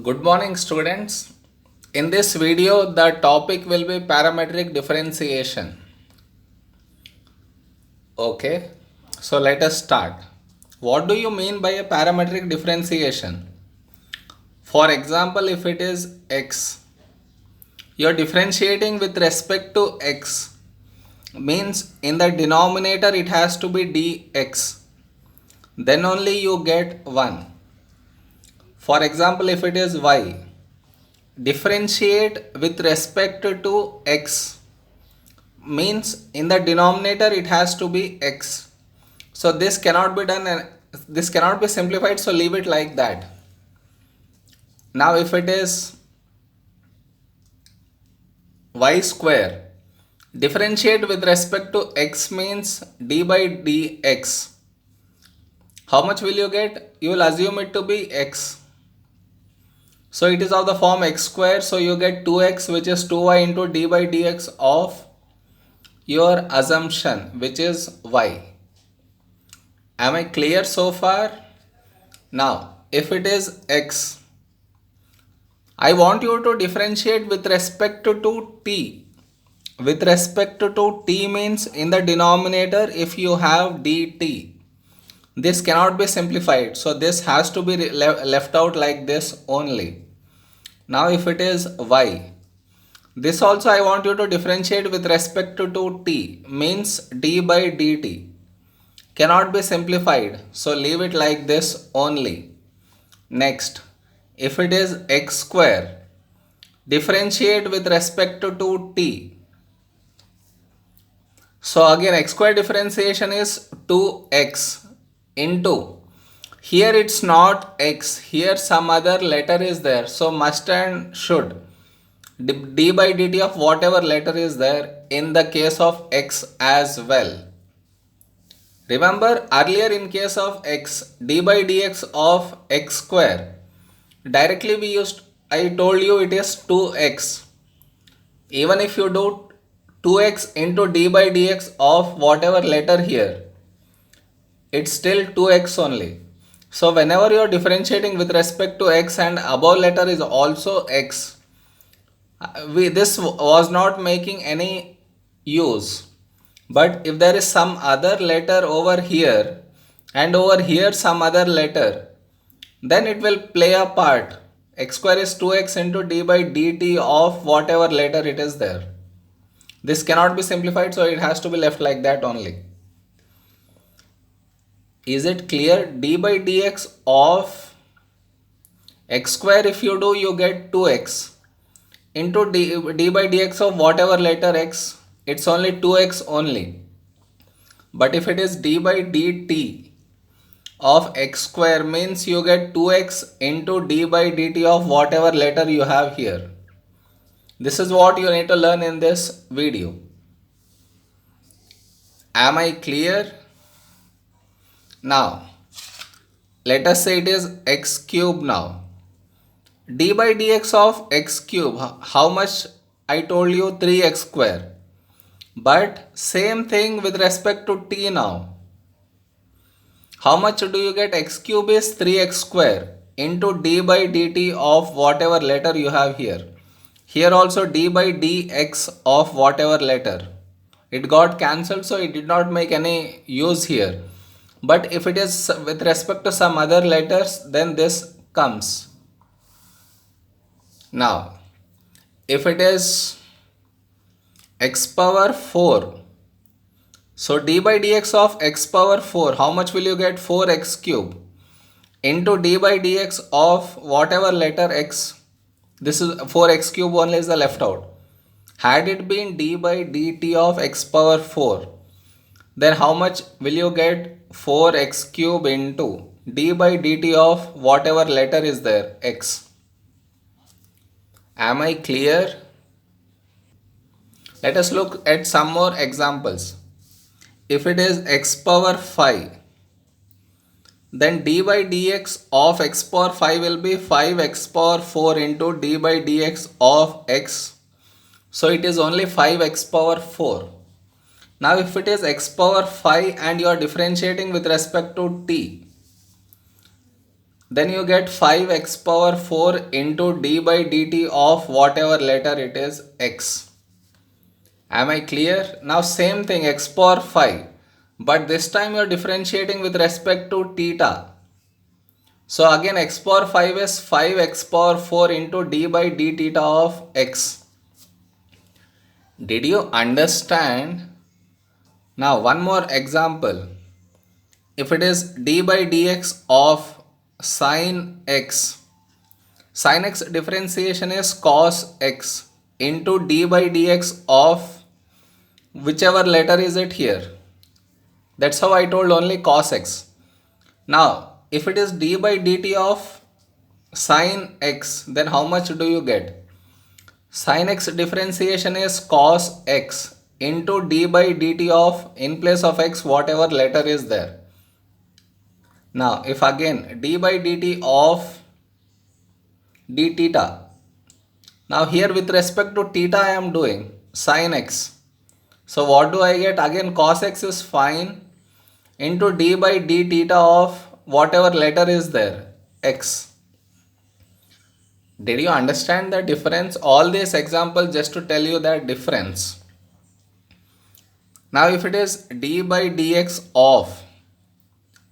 Good morning, students. In this video, the topic will be parametric differentiation. Okay, so let us start. What do you mean by a parametric differentiation? For example, if it is x, you are differentiating with respect to x, means in the denominator it has to be dx, then only you get 1. For example, if it is y, differentiate with respect to x, means in the denominator it has to be x. So this cannot be done and this cannot be simplified, so leave it like that. Now if it is y square, differentiate with respect to x means d by dx. How much will you get? You will assume it to be x. So it is of the form x square, so you get 2x, which is 2y into d by dx of your assumption, which is y. Am I clear so far? Now, if it is x, I want you to differentiate with respect to t. With respect to t means in the denominator if you have dt. This cannot be simplified, so this has to be left out like this only. Now if it is y, this also I want you to differentiate with respect to t, means d by dt. Cannot be simplified, so leave it like this only. Next, if it is x square, differentiate with respect to t. So again x square differentiation is 2x into, here it's not x, here some other letter is there, so must and should d by dt of whatever letter is there in the case of x as well. Remember earlier in case of x, d by dx of x square, directly I told you it is 2x. Even if you do 2x into d by dx of whatever letter here, it's still 2x only. So whenever you are differentiating with respect to x and above letter is also x, this was not making any use. But if there is some other letter over here and over here some other letter, then it will play a part. X square is 2x into d by dt of whatever letter it is there. This cannot be simplified, so it has to be left like that only. Is it clear? D by dx of x square, if you do, you get 2x into d by dx of whatever letter x, it's only 2x only. But if it is d by dt of x square, means you get 2x into d by dt of whatever letter you have here. This is what you need to learn in this video. Am I clear? Now, let us say it is x cube now. D by dx of x cube, how much? I told you 3x square. But same thing with respect to t now. How much do you get? X cube is 3x square into d by dt of whatever letter you have here. Here also d by dx of whatever letter. It got cancelled, so it did not make any use here. But if it is with respect to some other letters, then this comes. Now, if it is x power 4, so d by dx of x power 4, how much will you get? 4x cube into d by dx of whatever letter x. This is 4x cube only is the left out. Had it been d by dt of x power 4, then how much will you get? 4x cube into d by dt of whatever letter is there, x. Am I clear? Let us look at some more examples. If it is x power 5, then d by dx of x power 5 will be 5x power 4 into d by dx of x. So it is only 5x power 4. Now if it is x power 5 and you are differentiating with respect to t, then you get 5x power 4 into d by dt of whatever letter it is x. Am I clear? Now same thing, x power 5, but this time you are differentiating with respect to theta. So again x power 5 is 5x power 4 into d by d theta of x. Did you understand? Now one more example. If it is d by dx of sin x differentiation is cos x into d by dx of whichever letter is it here. That's how I told only cos x. Now, if it is d by dt of sin x, then how much do you get? Sin x differentiation is cos x into d by dt of, in place of x, whatever letter is there. Now, if again d by dt of d theta. Now here with respect to theta I am doing sin x. So what do I get? Again cos x is fine into d by d theta of whatever letter is there, x. Did you understand the difference? All these examples just to tell you that difference. Now if it is d by dx of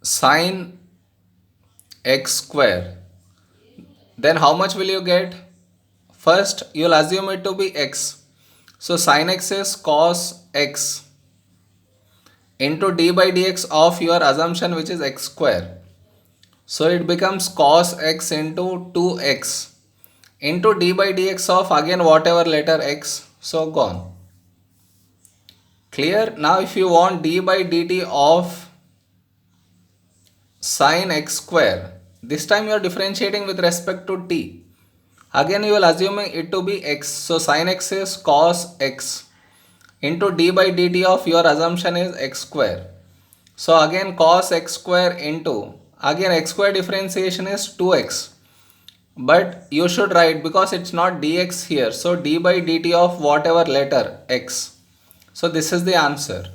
sin x square, then how much will you get? First you'll assume it to be x. So sin x is cos x into d by dx of your assumption, which is x square. So it becomes cos x into 2x into d by dx of again whatever letter x. So gone. Clear? Now if you want d by dt of sin x square, this time you are differentiating with respect to t. Again you will assuming it to be x. So sin x is cos x into d by dt of your assumption is x square. So again cos x square into, again x square differentiation is 2x. But you should write, because it's not dx here, so d by dt of whatever letter x. So this is the answer.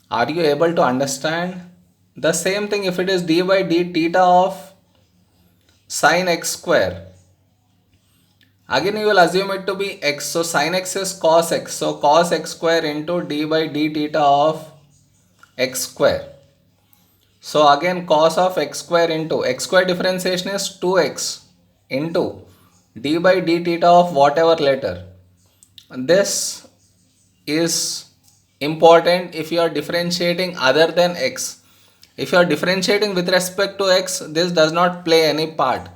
Are you able to understand? The same thing if it is d by d theta of sin x square. Again you will assume it to be x. So sin x is cos x. So cos x square into d by d theta of x square. So again cos of x square into, x square differentiation is 2x into d by d theta of whatever letter. This is important if you are differentiating other than x. If you are differentiating with respect to x, this does not play any part.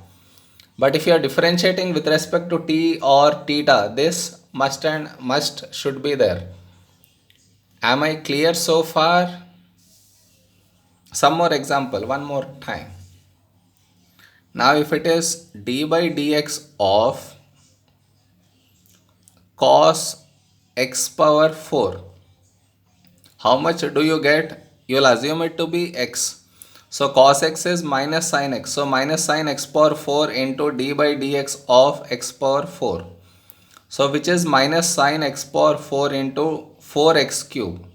But if you are differentiating with respect to t or theta, this must should be there. Am I clear so far? Some more example, one more time. Now if it is d by dx of cos x power 4, how much do you get? You will assume it to be x. So cos x is minus sin x. So minus sin x power 4 into d by dx of x power 4. So which is minus sin x power 4 into 4x cube.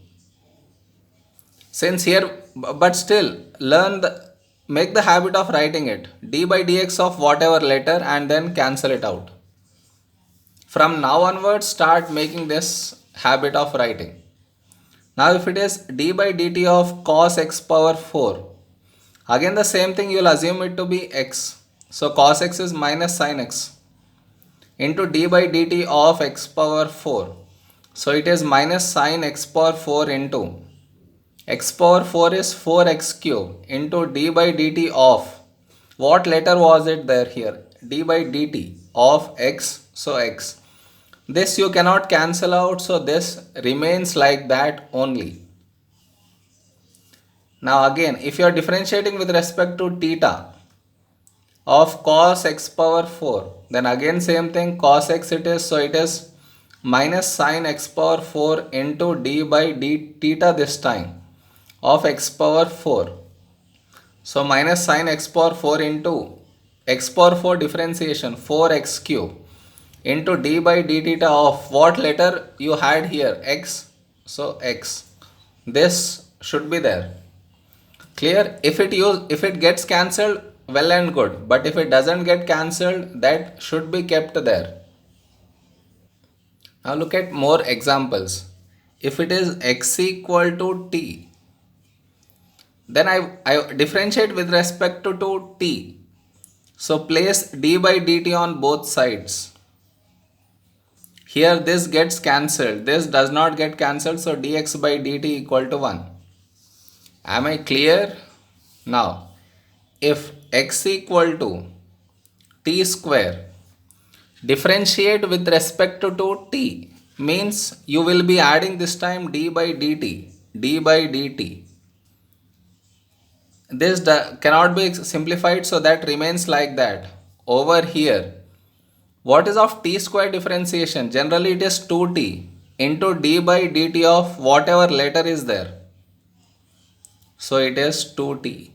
Since here, but still make the habit of writing it. D by dx of whatever letter and then cancel it out. From now onwards start making this habit of writing. Now if it is d by dt of cos x power 4, again the same thing, you will assume it to be x. So cos x is minus sin x into d by dt of x power 4. So it is minus sin x power 4 into x power 4 is 4x cube into d by dt of, what letter was it there here? D by dt of x, so x. This you cannot cancel out, so this remains like that only. Now again, if you are differentiating with respect to theta of cos x power 4, then again same thing, cos x it is, so it is minus sin x power 4 into d by d theta this time of x power 4. So minus sin x power 4 into x power 4 differentiation 4x cube into d by d theta of what letter you had here, x. So x. This should be there. Clear? If it gets cancelled, well and good. But if it doesn't get cancelled, that should be kept there. Now look at more examples. If it is x equal to t, then I differentiate with respect to t. So place d by dt on both sides. Here this gets cancelled. This does not get cancelled. So dx by dt equal to 1. Am I clear? Now, if x equal to t square, differentiate with respect to t means you will be adding this time d by dt. d by dt. This cannot be simplified, so that remains like that. Over here, what is of t square differentiation? Generally it is 2t into d by dt of whatever letter is there. So it is 2t.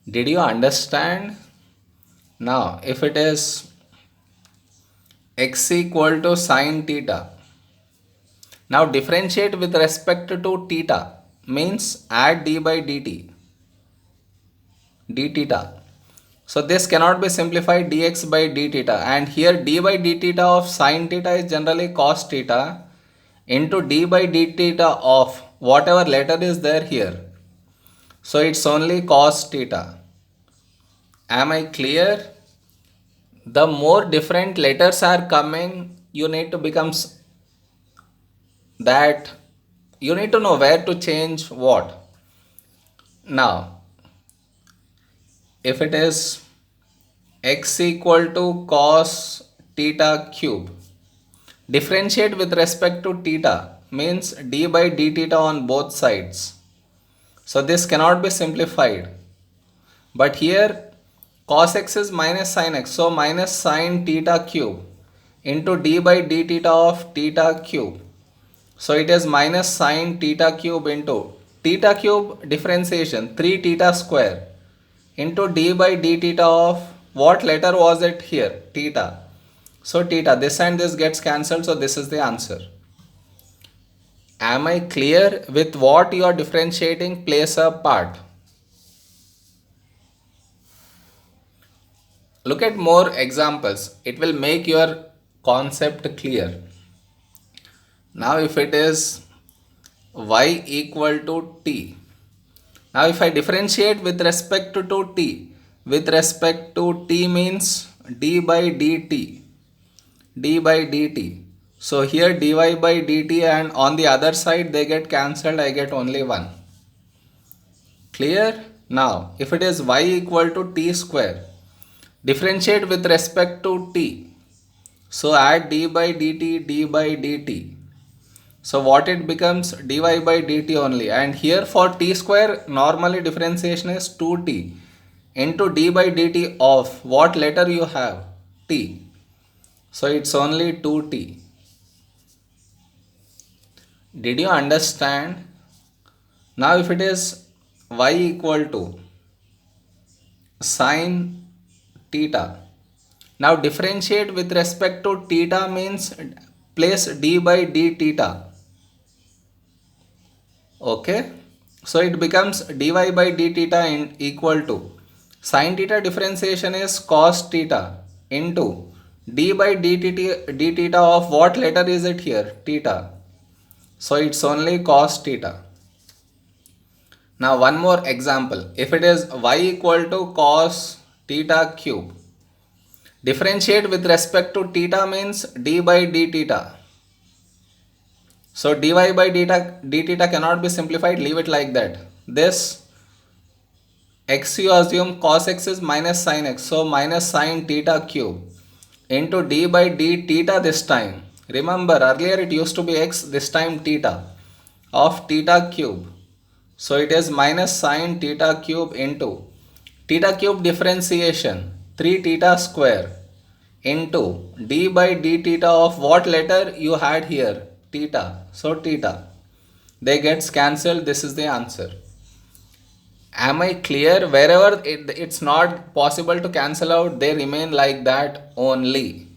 Did you understand? Now if it is x equal to sine theta, now differentiate with respect to theta means add d by dt, d theta. So this cannot be simplified, dx by d theta, and here d by d theta of sine theta is generally cos theta into d by d theta of whatever letter is there here. So it's only cos theta. Am I clear? The more different letters are coming, you need to become that you need to know where to change what. Now, if it is x equal to cos theta cube, differentiate with respect to theta means d by d theta on both sides. So this cannot be simplified. But here cos x is minus sin x. So minus sin theta cube into d by d theta of theta cube. So it is minus sin theta cube into theta cube differentiation 3 theta square into d by d theta of what letter was it here? Theta. So theta, this and this gets cancelled, so this is the answer. Am I clear with what you are differentiating plays a part? Look at more examples. It will make your concept clear. Now if it is y equal to t. Now if I differentiate with respect to t, with respect to t means d by dt, d by dt. So here dy by dt and on the other side they get cancelled, I get only 1. Clear? Now if it is y equal to t square, differentiate with respect to t. So add d by dt, d by dt. So what it becomes? Dy by dt only, and here for t square normally differentiation is 2t into d by dt of what letter you have? T. So it's only 2t. Did you understand? Now if it is y equal to sine theta, now differentiate with respect to theta means place d by d theta. Okay, so it becomes dy by d theta equal to sine theta differentiation is cos theta into d by d theta of what letter is it here? Theta. So it's only cos theta. Now one more example. If it is y equal to cos theta cube, differentiate with respect to theta means d by d theta. So dy by d theta cannot be simplified, leave it like that. This x you assume cos x is minus sin x, so minus sin theta cube into d by d theta this time. Remember earlier it used to be x, this time theta of theta cube. So it is minus sin theta cube into theta cube differentiation 3 theta square into d by d theta of what letter you had here? Theta. So theta. They gets cancelled. This is the answer. Am I clear? Wherever it's not possible to cancel out, they remain like that only.